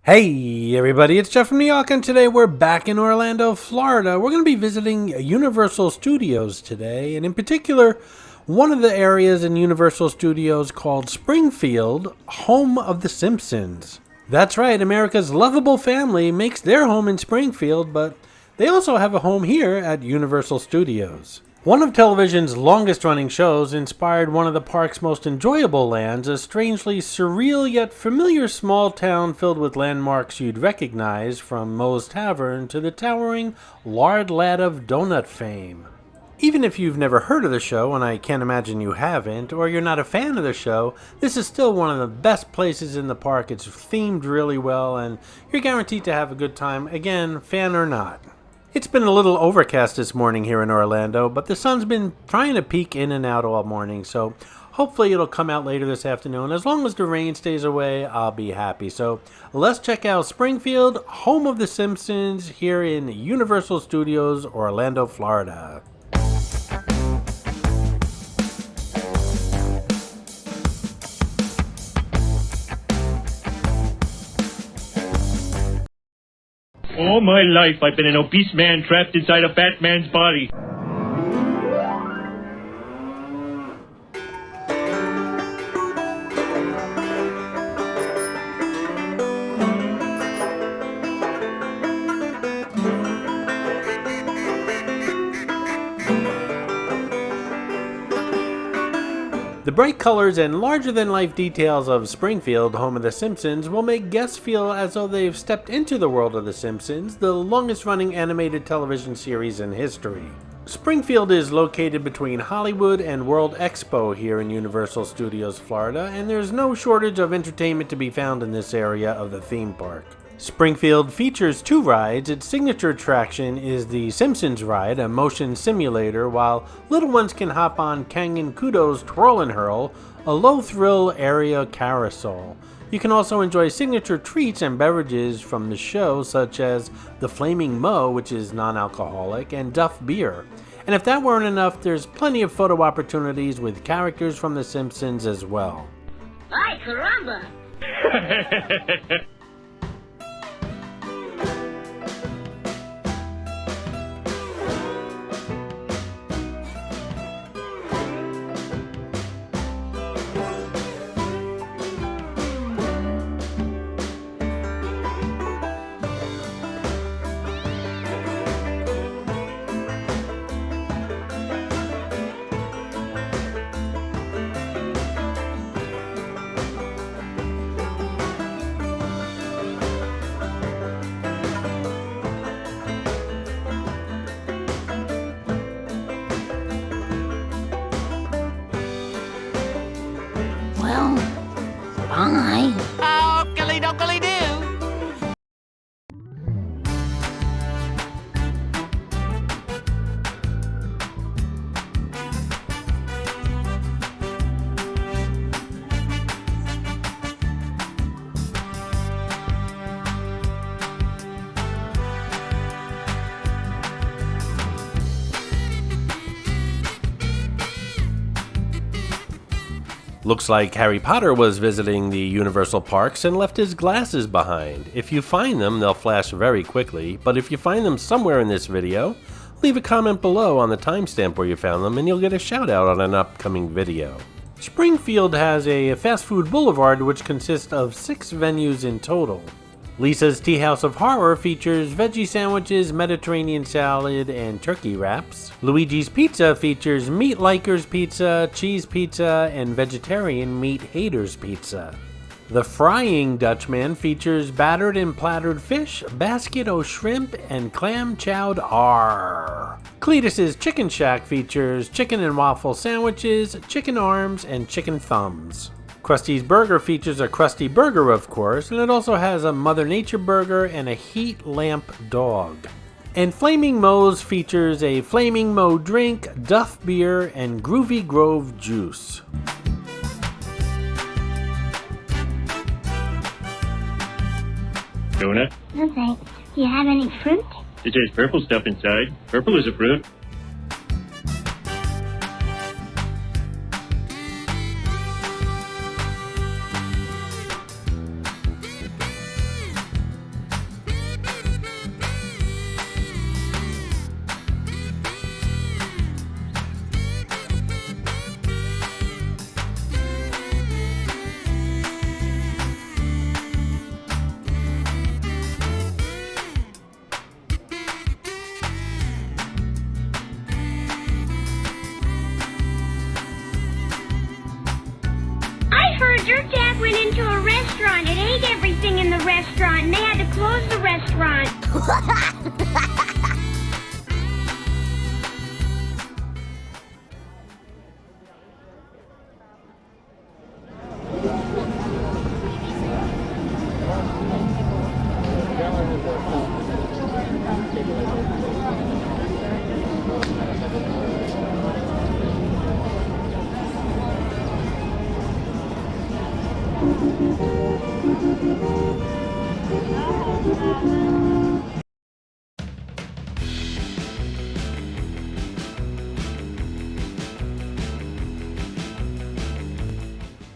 Hey everybody, it's Jeff from Yawk, and today we're back in Orlando, Florida. We're going to be visiting Universal Studios today, and in particular, one of the areas in Universal Studios called Springfield, home of the Simpsons. That's right, America's lovable family makes their home in Springfield, but they also have a home here at Universal Studios. One of television's longest-running shows inspired one of the park's most enjoyable lands, a strangely surreal yet familiar small town filled with landmarks you'd recognize, from Moe's Tavern to the towering Lard Lad of Donut fame. Even if you've never heard of the show, and I can't imagine you haven't, or you're not a fan of the show, this is still one of the best places in the park. It's themed really well, and you're guaranteed to have a good time, again, fan or not. It's been a little overcast this morning here in Orlando, but the sun's been trying to peek in and out all morning, so hopefully it'll come out later this afternoon. As long as the rain stays away, I'll be happy. So let's check out Springfield, home of the Simpsons, here in Universal Studios, Orlando, Florida. All my life, I've been an obese man trapped inside a fat man's body. The bright colors and larger-than-life details of Springfield, home of The Simpsons, will make guests feel as though they've stepped into the world of The Simpsons, the longest-running animated television series in history. Springfield is located between Hollywood and World Expo here in Universal Studios, Florida, and there's no shortage of entertainment to be found in this area of the theme park. Springfield features two rides. Its signature attraction is the Simpsons ride, a motion simulator, while little ones can hop on Kangen Kudo's Twirl and Hurl, a low-thrill area carousel. You can also enjoy signature treats and beverages from the show, such as the Flaming Moe, which is non-alcoholic, and Duff Beer. And if that weren't enough, there's plenty of photo opportunities with characters from The Simpsons as well. Ay, caramba! Well, bye. Oakley-dokley-doo. Looks like Harry Potter was visiting the Universal Parks and left his glasses behind. If you find them, they'll flash very quickly, but if you find them somewhere in this video, leave a comment below on the timestamp where you found them and you'll get a shout out on an upcoming video. Springfield has a fast food boulevard which consists of 6 venues in total. Lisa's Tea House of Horror features veggie sandwiches, Mediterranean salad, and turkey wraps. Luigi's Pizza features meat likers pizza, cheese pizza, and vegetarian meat haters pizza. The Frying Dutchman features battered and plattered fish, basket o' shrimp, and clam chowed R. Cletus's Chicken Shack features chicken and waffle sandwiches, chicken arms, and chicken thumbs. Krusty's Burger features a Krusty Burger, of course, and it also has a Mother Nature Burger and a Heat Lamp Dog. And Flaming Moe's features a Flaming Moe drink, Duff Beer, and Groovy Grove juice. Donut? No thanks. Do you have any fruit? It has purple stuff inside. Purple is a fruit. restaurant. It ate everything in the restaurant, and they had to close the restaurant.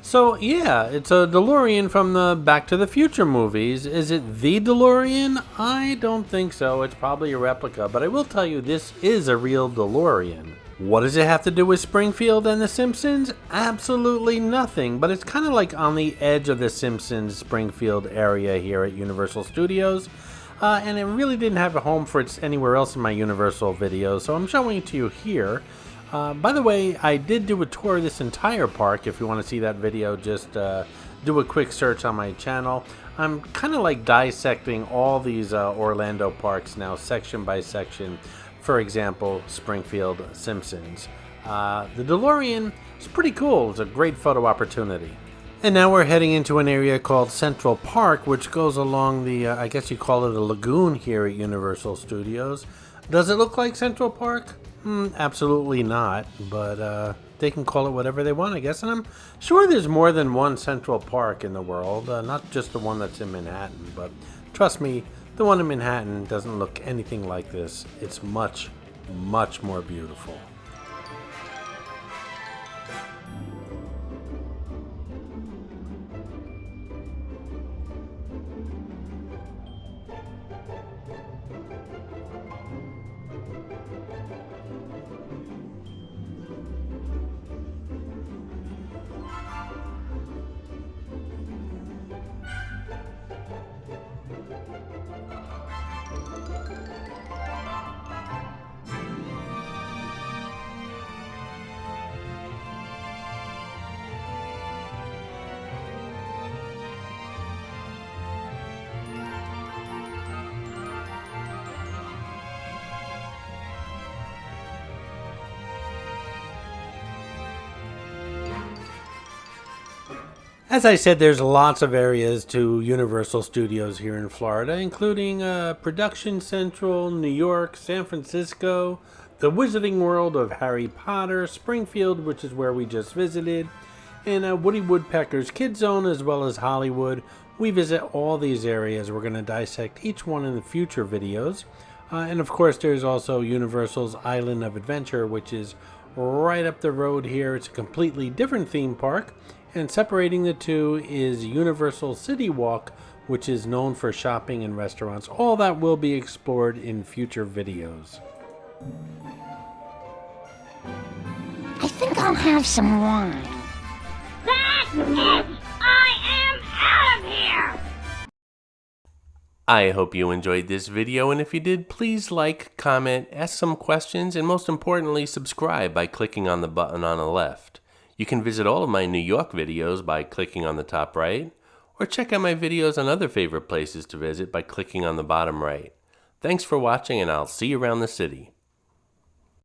So, yeah, it's a DeLorean from the Back to the Future movies. Is it the DeLorean? I don't think so. It's probably a replica, but I will tell you this is a real DeLorean. What does it have to do with Springfield and the Simpsons? Absolutely nothing, but it's kind of like on the edge of the Simpsons Springfield area here at Universal Studios. And it really didn't have a home for it anywhere else in my Universal videos, so I'm showing it to you here. By the way, I did do a tour of this entire park. If you want to see that video, just do a quick search on my channel. I'm kind of like dissecting all these Orlando parks now, section by section. For example, Springfield, Simpsons. The DeLorean is pretty cool. It's a great photo opportunity. And now we're heading into an area called Central Park, which goes along the, I guess you call it a lagoon here at Universal Studios. Does it look like Central Park? Absolutely not, but they can call it whatever they want, I guess. And I'm sure there's more than one Central Park in the world, not just the one that's in Manhattan. But trust me, the one in Manhattan doesn't look anything like this. It's much, much more beautiful. As I said, there's lots of areas to Universal Studios here in Florida, including Production Central, New York, San Francisco, the Wizarding World of Harry Potter, Springfield, which is where we just visited, and Woody Woodpecker's Kid Zone, as well as Hollywood. We visit all these areas. We're going to dissect each one in the future videos. And of course, there's also Universal's Island of Adventure, which is right up the road here. It's a completely different theme park. And separating the two is Universal City Walk, which is known for shopping and restaurants. All that will be explored in future videos. I think I'll have some wine. That's it! I am out of here! I hope you enjoyed this video, and if you did, please like, comment, ask some questions, and most importantly, subscribe by clicking on the button on the left. You can visit all of my New York videos by clicking on the top right, or check out my videos on other favorite places to visit by clicking on the bottom right. Thanks for watching, and I'll see you around the city.